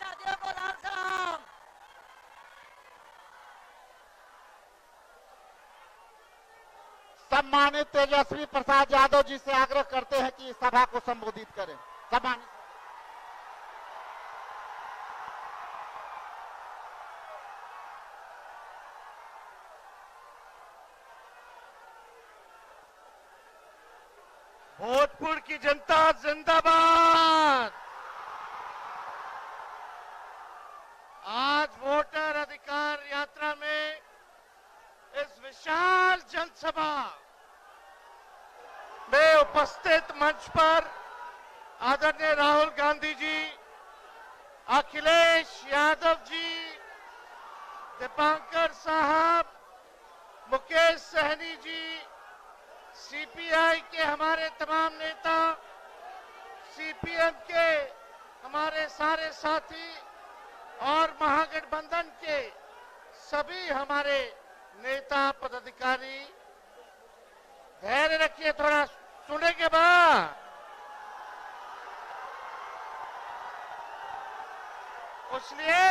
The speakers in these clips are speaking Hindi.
विद्यार्थियों को लाल सलाम। सम्मानित तेजस्वी प्रसाद यादव जी से आग्रह करते हैं कि सभा को संबोधित करें। सम्मानित भोजपुर की जनता जिंदाबाद। आज वोटर अधिकार यात्रा में इस विशाल जनसभा में उपस्थित मंच पर आदरणीय राहुल गांधी जी, अखिलेश यादव जी, दीपांकर साहब, मुकेश सहनी जी, सीपीआई के हमारे तमाम नेता, सीपीएम के हमारे सारे साथी और महागठबंधन के सभी हमारे नेता पदाधिकारी, धैर्य रखिए, थोड़ा सुने के बाद। इसलिए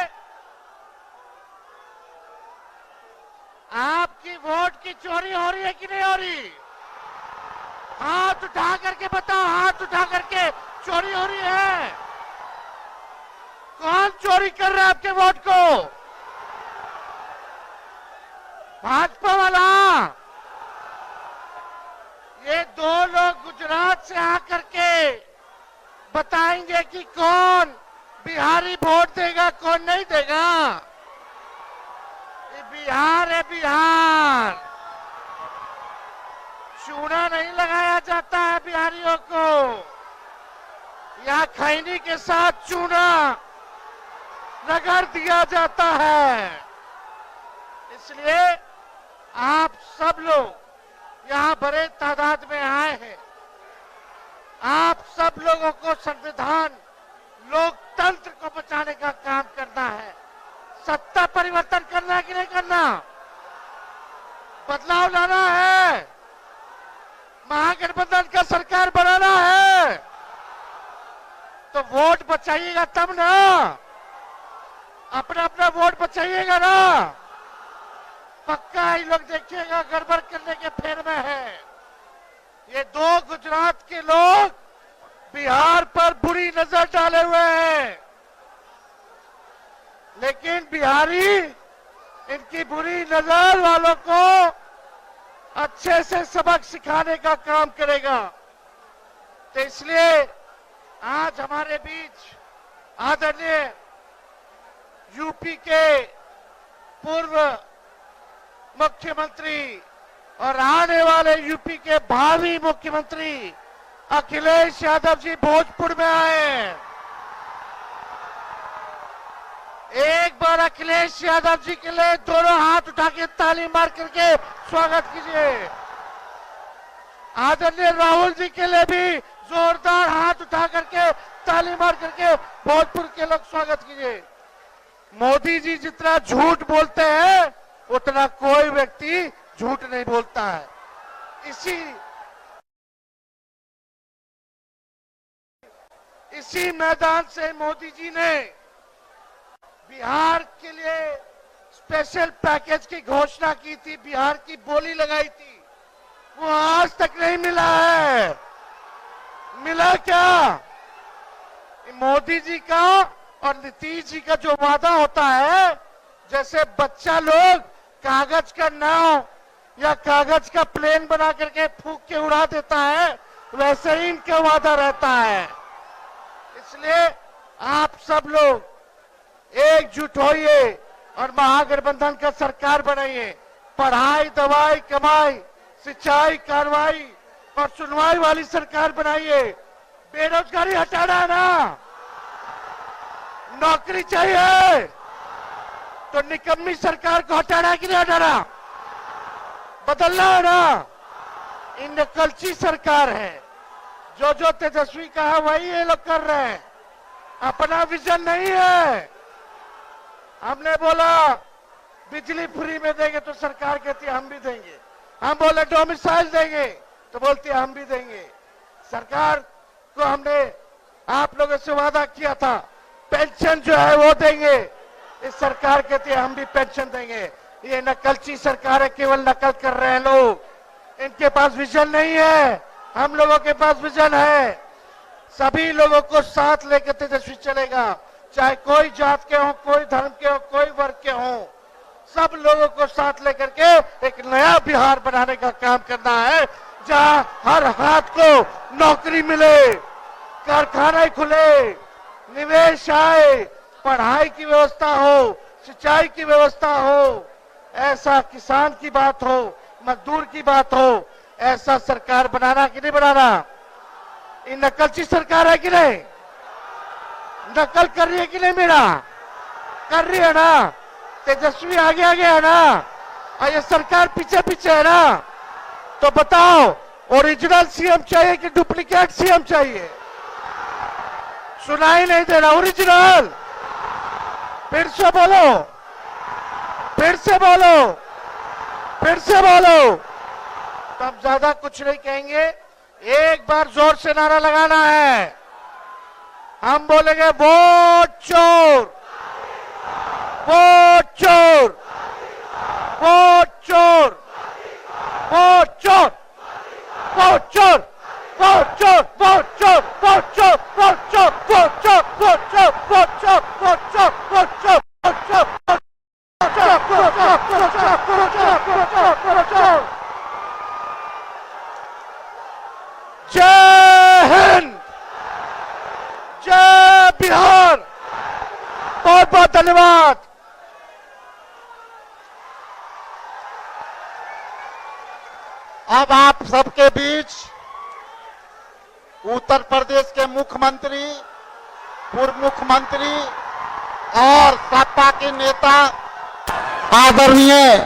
आपकी वोट की चोरी हो रही है कि नहीं हो रही? हाथ उठा करके बताओ, हाथ उठा करके चोरी हो रही है? कौन चोरी कर रहा है आपके वोट को? भाजपा वाला। ये दो लोग गुजरात से आकर के बताएंगे कि कौन बिहारी वोट देगा, कौन नहीं देगा। ये बिहार है, बिहार। चूना नहीं लगाया जाता है बिहारियों को, यहाँ खैनी के साथ चूना रगड़ दिया जाता है। इसलिए आप सब लोग यहाँ बड़े तादाद में आए हैं। आप सब लोगों को संविधान, लोकतंत्र को बचाने का काम करना है। सत्ता परिवर्तन करना है कि नहीं करना? बदलाव लाना है, महागठबंधन का सरकार बनाना है। तो वोट बचाइएगा तब ना, अपना अपना वोट बचाइएगा ना। पक्का ये लोग देखिएगा गड़बड़ करने के फेर में है। ये दो गुजरात के लोग बिहार पर बुरी नजर डाले हुए हैं, लेकिन बिहारी इनकी बुरी नजर वालों को अच्छे से सबक सिखाने का काम करेगा। तो इसलिए आज हमारे बीच आदरणीय यूपी के पूर्व मुख्यमंत्री और आने वाले यूपी के भावी मुख्यमंत्री अखिलेश यादव जी भोजपुर में आए हैं। एक बार अखिलेश यादव जी के लिए दोनों हाथ उठा के ताली मार करके स्वागत कीजिए। आदरणीय राहुल जी के लिए भी जोरदार हाथ उठा करके ताली मार करके भोजपुर के लोग स्वागत कीजिए। मोदी जी जितना झूठ बोलते हैं उतना कोई व्यक्ति झूठ नहीं बोलता है। इसी मैदान से मोदी जी ने बिहार के लिए स्पेशल पैकेज की घोषणा की थी, बिहार की बोली लगाई थी। वो आज तक नहीं मिला है। मिला क्या? मोदी जी का और नीतीश जी का जो वादा होता है, जैसे बच्चा लोग कागज का नाव या कागज का प्लेन बना करके फूंक के उड़ा देता है, वैसे ही इनका वादा रहता है। इसलिए आप सब लोग एकजुट होइए और महागठबंधन का सरकार बनाइए। पढ़ाई, दवाई, कमाई, सिंचाई, कार्रवाई और सुनवाई वाली सरकार बनाइए। बेरोजगारी हटाना है ना, नौकरी चाहिए तो निकम्मी सरकार को हटाना है कि नहीं हटाना? बदलना है ना। इन नकलची सरकार है, जो तेजस्वी कहा वही ये लोग कर रहे हैं। अपना विजन नहीं है। हमने बोला बिजली फ्री में देंगे तो सरकार कहती है हम भी देंगे। हम बोले डोमिसाइल देंगे तो बोलती है हम भी देंगे। सरकार को हमने आप लोगों से वादा किया था पेंशन जो है वो देंगे। इस सरकार कहती है हम भी पेंशन देंगे। ये नकलची सरकार है, केवल नकल कर रहे हैं लोग। इनके पास विजन नहीं है, हम लोगों के पास विजन है। सभी लोगों को साथ लेकर तेजस्वी चलेगा, चाहे कोई जात के हो, कोई धर्म के हो, कोई वर्ग के हो, सब लोगों को साथ लेकर के एक नया बिहार बनाने का काम करना है, जहां हर हाथ को नौकरी मिले, कारखाने खुले, निवेश आए, पढ़ाई की व्यवस्था हो, सिंचाई की व्यवस्था हो, ऐसा किसान की बात हो, मजदूर की बात हो, ऐसा सरकार बनाना कि नहीं बनाना? ये नकलची सरकार है कि नहीं? नकल कर रही है कि नहीं? मेरा कर रही है ना? तेजस्वी आगे आगे है ना, और ये सरकार पीछे पीछे है ना? तो बताओ, ओरिजिनल सीएम चाहिए कि डुप्लीकेट सीएम चाहिए? सुनाई नहीं दे रहा। ओरिजिनल, फिर से बोलो, फिर से बोलो, फिर से बोलो। तब ज्यादा कुछ नहीं कहेंगे, एक बार जोर से नारा लगाना है। हम बोलेंगे वोट चोर, वोट चोर, वोट चोर, वोट चोर, वोट चोर, वोट चोर, वोट चोर, वोट चोर, वोट चोर, वोट चोर, वोट चोर, वोट चोर, वोट चोर, वोट चोर, वोट चोर, जय हिंद, जय बिहार। बहुत बहुत धन्यवाद। अब आप सबके बीच उत्तर प्रदेश के मुख्यमंत्री, पूर्व मुख्यमंत्री और सपा के नेता आदरणीय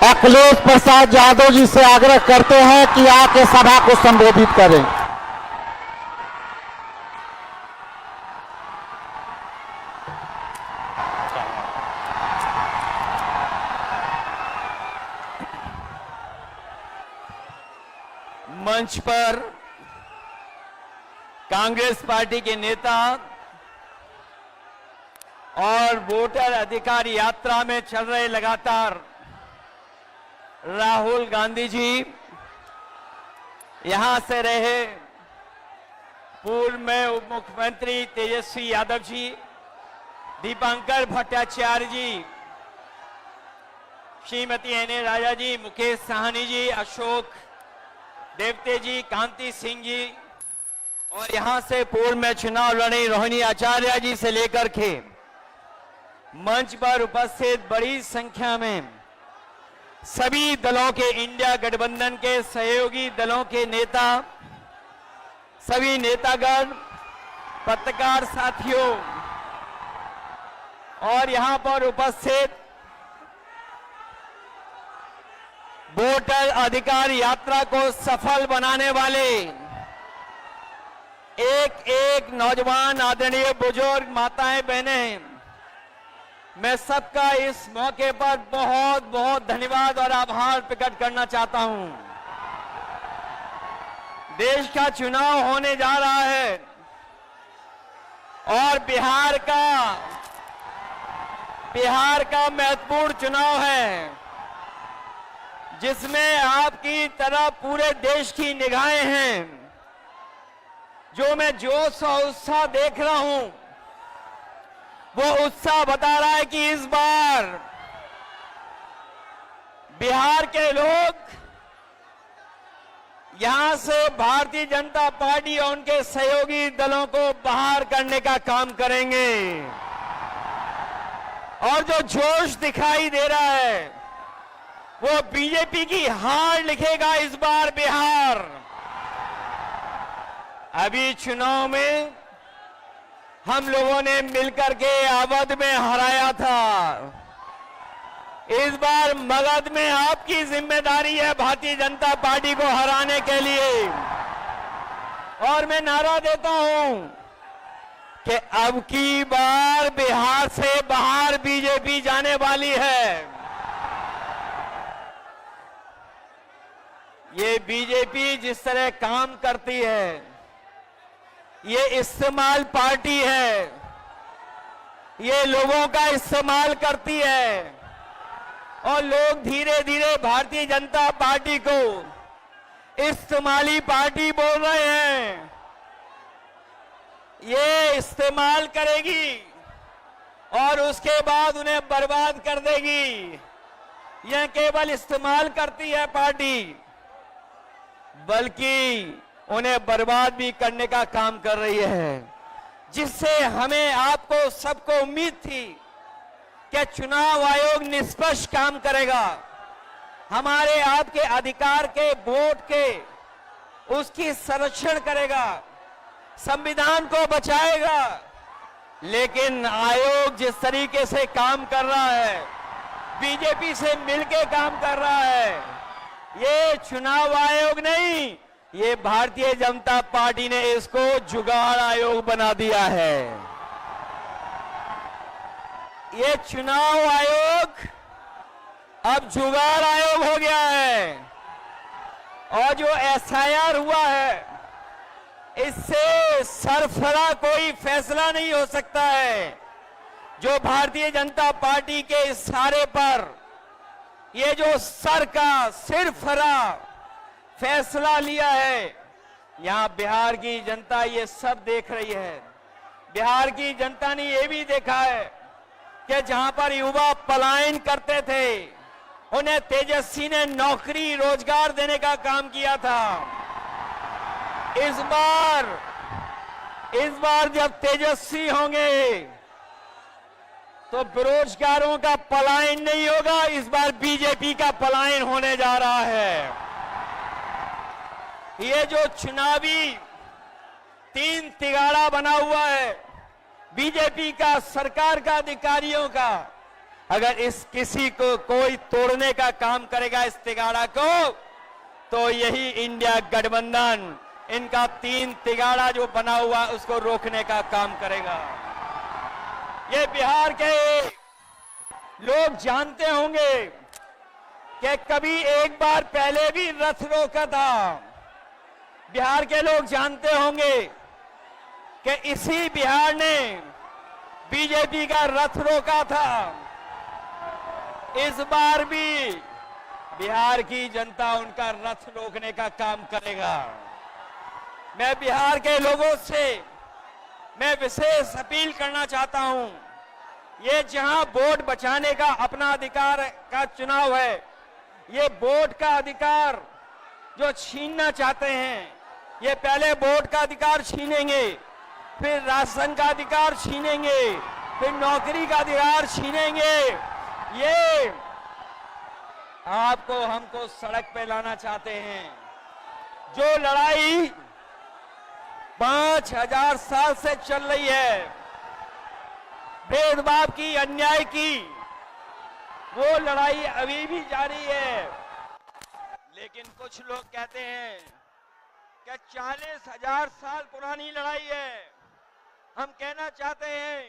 अखिलेश प्रसाद यादव जी से आग्रह करते हैं कि आके सभा को संबोधित करें। मंच पर कांग्रेस पार्टी के नेता और वोटर अधिकार यात्रा में चल रहे लगातार राहुल गांधी जी, यहां से रहे पूर्व में उप मुख्यमंत्री तेजस्वी यादव जी, दीपांकर भट्टाचार्य जी, श्रीमती एन राजा जी, मुकेश साहनी जी, अशोक देवते जी, कांति सिंह जी, और यहां से पूर्व में चुनाव लड़ी रोहिणी आचार्य जी से लेकर के मंच पर उपस्थित बड़ी संख्या में सभी दलों के, इंडिया गठबंधन के सहयोगी दलों के नेता, सभी नेतागण, पत्रकार साथियों और यहां पर उपस्थित वोटर अधिकार यात्रा को सफल बनाने वाले एक एक नौजवान, आदरणीय बुजुर्ग, माताएं, बहनें, मैं सबका इस मौके पर बहुत बहुत धन्यवाद और आभार प्रकट करना चाहता हूं। देश का चुनाव होने जा रहा है और बिहार का महत्वपूर्ण चुनाव है, जिसमें आपकी तरह पूरे देश की निगाहें हैं। जो मैं जोश और उत्साह देख रहा हूं, वो उत्साह बता रहा है कि इस बार बिहार के लोग यहां से भारतीय जनता पार्टी और उनके सहयोगी दलों को बाहर करने का काम करेंगे। और जो जोश दिखाई दे रहा है वो बीजेपी की हार लिखेगा इस बार बिहार। अभी चुनाव में हम लोगों ने मिलकर के अवध में हराया था, इस बार मगध में आपकी जिम्मेदारी है भारतीय जनता पार्टी को हराने के लिए। और मैं नारा देता हूं कि अब की बार बिहार से बाहर बीजेपी जाने वाली है। ये बीजेपी जिस तरह काम करती है, ये इस्तेमाल पार्टी है। ये लोगों का इस्तेमाल करती है और लोग धीरे धीरे भारतीय जनता पार्टी को इस्तेमाली पार्टी बोल रहे हैं। ये इस्तेमाल करेगी और उसके बाद उन्हें बर्बाद कर देगी। यह केवल इस्तेमाल करती है पार्टी, बल्कि उन्हें बर्बाद भी करने का काम कर रही है, जिससे हमें आपको सबको उम्मीद थी कि चुनाव आयोग निष्पक्ष काम करेगा, हमारे आपके अधिकार के वोट के उसकी संरक्षण करेगा, संविधान को बचाएगा। लेकिन आयोग जिस तरीके से काम कर रहा है, बीजेपी से मिलकर काम कर रहा है, ये चुनाव आयोग नहीं, ये भारतीय जनता पार्टी ने इसको जुगाड़ आयोग बना दिया है। ये चुनाव आयोग अब जुगाड़ आयोग हो गया है और जो एसआईआर हुआ है, इससे सरफरा कोई फैसला नहीं हो सकता है। जो भारतीय जनता पार्टी के इशारे पर ये जो सर का सिरफरा फैसला लिया है, यहां बिहार की जनता ये सब देख रही है। बिहार की जनता ने ये भी देखा है कि जहां पर युवा पलायन करते थे, उन्हें तेजस्वी ने नौकरी रोजगार देने का काम किया था। इस बार जब तेजस्वी होंगे तो बेरोजगारों का पलायन नहीं होगा, इस बार बीजेपी का पलायन होने जा रहा है। ये जो चुनावी तीन तिगाड़ा बना हुआ है बीजेपी का, सरकार का, अधिकारियों का, अगर इस किसी को कोई तोड़ने का काम करेगा इस तिगाड़ा को, तो यही इंडिया गठबंधन इनका तीन तिगाड़ा जो बना हुआ उसको रोकने का काम करेगा। ये बिहार के लोग जानते होंगे कि कभी एक बार पहले भी रथ रोका था। बिहार के लोग जानते होंगे कि इसी बिहार ने बीजेपी का रथ रोका था। इस बार भी बिहार की जनता उनका रथ रोकने का काम करेगा। मैं बिहार के लोगों से मैं विशेष अपील करना चाहता हूं, ये जहां वोट बचाने का अपना अधिकार का चुनाव है, ये वोट का अधिकार जो छीनना चाहते हैं, ये पहले वोट का अधिकार छीनेंगे, फिर राशन का अधिकार छीनेंगे, फिर नौकरी का अधिकार छीनेंगे। ये आपको हमको सड़क पे लाना चाहते हैं। जो लड़ाई 5000 साल से चल रही है, भेदभाव की, अन्याय की, वो लड़ाई अभी भी जारी है। लेकिन कुछ लोग कहते हैं कि 40,000 साल पुरानी लड़ाई है। हम कहना चाहते हैं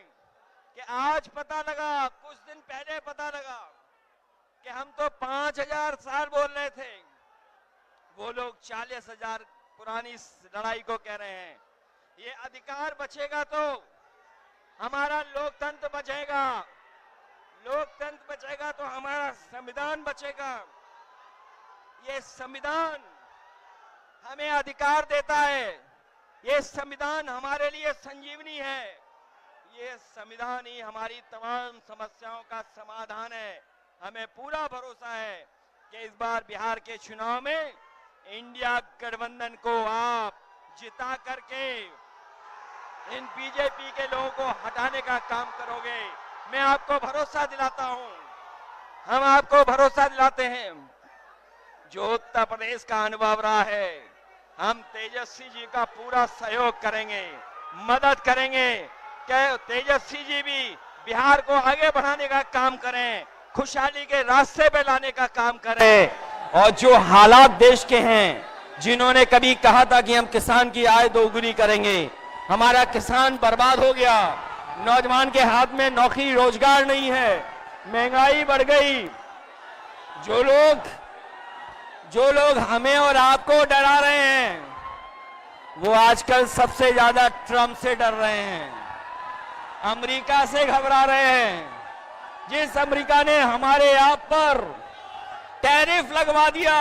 कि आज पता लगा, कुछ दिन पहले पता लगा कि हम तो 5000 साल बोल रहे थे, वो लोग 40,000 पुरानी लड़ाई को कह रहे हैं। ये अधिकार बचेगा तो हमारा लोकतंत्र बचेगा, लोकतंत्र बचेगा तो हमारा संविधान बचेगा। ये संविधान हमें अधिकार देता है, ये संविधान हमारे लिए संजीवनी है, ये संविधान ही हमारी तमाम समस्याओं का समाधान है। हमें पूरा भरोसा है कि इस बार बिहार के चुनाव में इंडिया गठबंधन को आप जिता करके इन बीजेपी के लोगों को हटाने का काम करोगे। मैं आपको भरोसा दिलाता हूं, हम आपको भरोसा दिलाते हैं। जो उत्तर प्रदेश का अनुभव रहा है, हम तेजस्वी जी का पूरा सहयोग करेंगे, मदद करेंगे कि तेजस्वी जी भी बिहार को आगे बढ़ाने का काम करें, खुशहाली के रास्ते पे लाने का काम करें। और जो हालात देश के हैं, जिन्होंने कभी कहा था कि हम किसान की आय दोगुनी करेंगे, हमारा किसान बर्बाद हो गया, नौजवान के हाथ में नौकरी रोजगार नहीं है, महंगाई बढ़ गई। जो लोग हमें और आपको डरा रहे हैं, वो आजकल सबसे ज्यादा ट्रंप से डर रहे हैं। अमेरिका से घबरा रहे हैं। जिस अमेरिका ने हमारे आप पर टैरिफ लगवा दिया,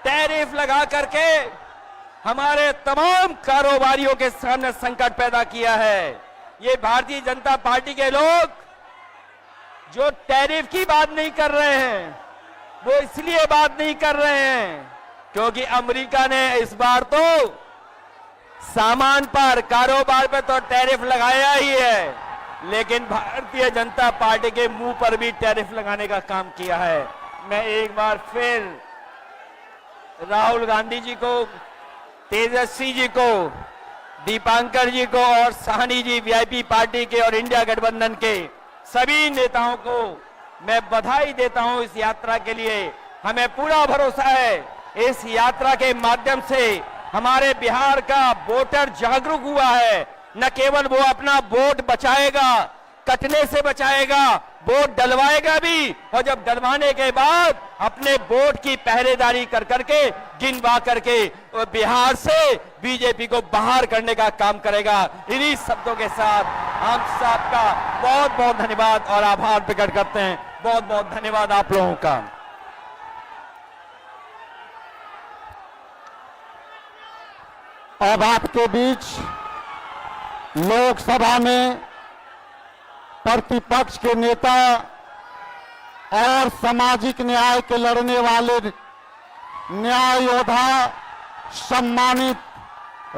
टैरिफ लगा करके हमारे तमाम कारोबारियों के सामने संकट पैदा किया है। ये भारतीय जनता पार्टी के लोग जो टैरिफ की बात नहीं कर रहे हैं, वो इसलिए बात नहीं कर रहे हैं क्योंकि अमेरिका ने इस बार तो सामान पर, कारोबार पे तो टैरिफ लगाया ही है, लेकिन भारतीय जनता पार्टी के मुंह पर भी टैरिफ लगाने का काम किया है। मैं एक बार फिर राहुल गांधी जी को, तेजस्वी जी को, दीपांकर जी को और साहनी जी वीआईपी पार्टी के और इंडिया गठबंधन के सभी नेताओं को मैं बधाई देता हूं इस यात्रा के लिए। हमें पूरा भरोसा है इस यात्रा के माध्यम से हमारे बिहार का वोटर जागरूक हुआ है। न केवल वो अपना वोट बचाएगा, कटने से बचाएगा, वोट डलवाएगा भी, और जब डलवाने के बाद अपने वोट की पहरेदारी कर करके, गिनवा करके वो बिहार से बीजेपी को बाहर करने का काम करेगा। इन्हीं शब्दों के साथ हम सबका बहुत बहुत धन्यवाद और आभार प्रकट करते हैं। बहुत बहुत धन्यवाद आप लोगों का। अब आपके बीच लोकसभा में प्रतिपक्ष के नेता और सामाजिक न्याय के लड़ने वाले न्याय योद्धा सम्मानित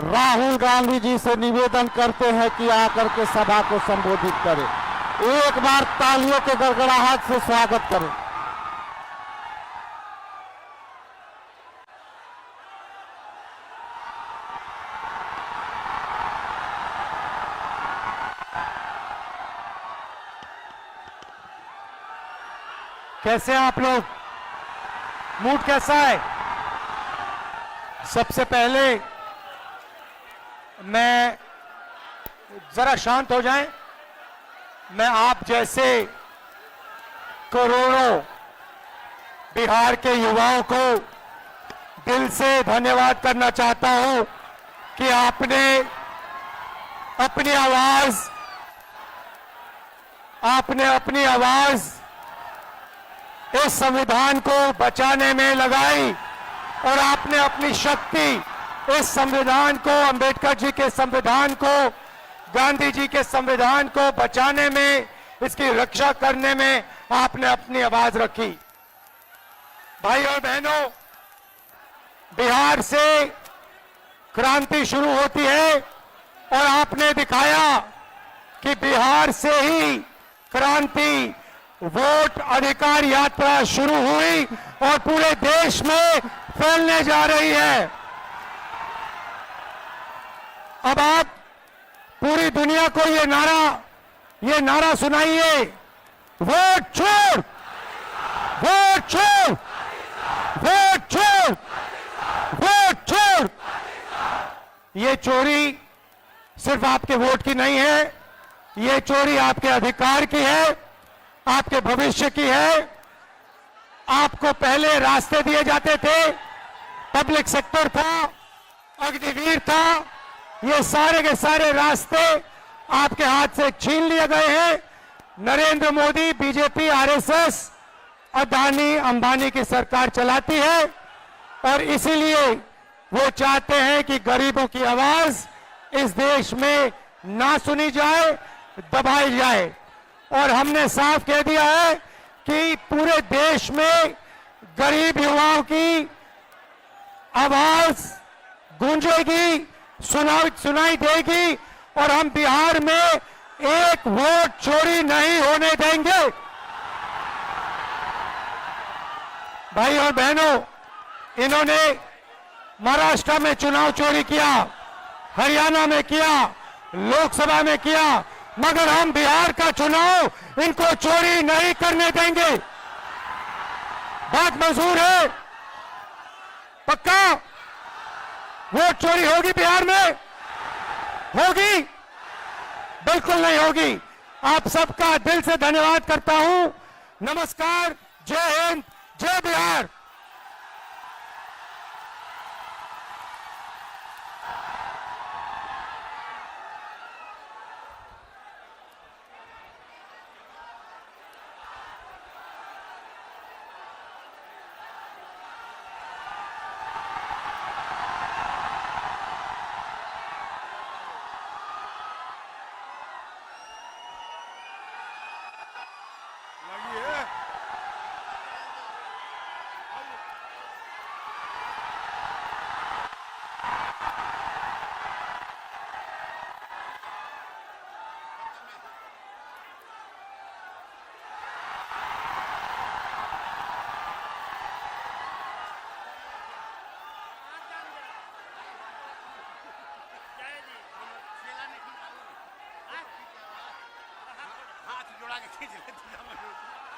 राहुल गांधी जी से निवेदन करते हैं कि आकर के सभा को संबोधित करें। एक बार तालियों के गड़गड़ाहट से स्वागत करें। कैसे हैं आप लोग? मूड कैसा है? सबसे पहले मैं जरा शांत हो जाएं। मैं आप जैसे करोड़ों बिहार के युवाओं को दिल से धन्यवाद करना चाहता हूं कि आपने अपनी आवाज इस संविधान को बचाने में लगाई और आपने अपनी शक्ति इस संविधान को, अंबेडकर जी के संविधान को, गांधी जी के संविधान को बचाने में, इसकी रक्षा करने में आपने अपनी आवाज रखी। भाई और बहनों, बिहार से क्रांति शुरू होती है और आपने दिखाया कि बिहार से ही क्रांति, वोट अधिकार यात्रा शुरू हुई और पूरे देश में फैलने जा रही है। अब आप पूरी दुनिया को ये नारा सुनाइए, वोट छोड़, वोट छोड़, वोट छोड़, वोट छोड़। ये चोरी सिर्फ आपके वोट की नहीं है, ये चोरी आपके अधिकार की है, आपके भविष्य की है। आपको पहले रास्ते दिए जाते थे, पब्लिक सेक्टर था, अग्निवीर था, ये सारे के सारे रास्ते आपके हाथ से छीन लिए गए हैं। नरेंद्र मोदी, बीजेपी, आरएसएस, अदानी अंबानी की सरकार चलाती है और इसीलिए वो चाहते हैं कि गरीबों की आवाज इस देश में ना सुनी जाए, दबाई जाए। और हमने साफ कह दिया है कि पूरे देश में गरीब युवाओं की आवाज गूंजेगी, सुनाई देगी और हम बिहार में एक वोट चोरी नहीं होने देंगे। भाई और बहनों, इन्होंने महाराष्ट्र में चुनाव चोरी किया, हरियाणा में किया, लोकसभा में किया, मगर हम बिहार का चुनाव इनको चोरी नहीं करने देंगे। बात मंजूर है? पक्का? वोट चोरी होगी बिहार में? होगी? बिल्कुल नहीं होगी। आप सबका दिल से धन्यवाद करता हूं। नमस्कार, जय हिंद, जय बिहार। हाथ जोड़ा के खींच लेती है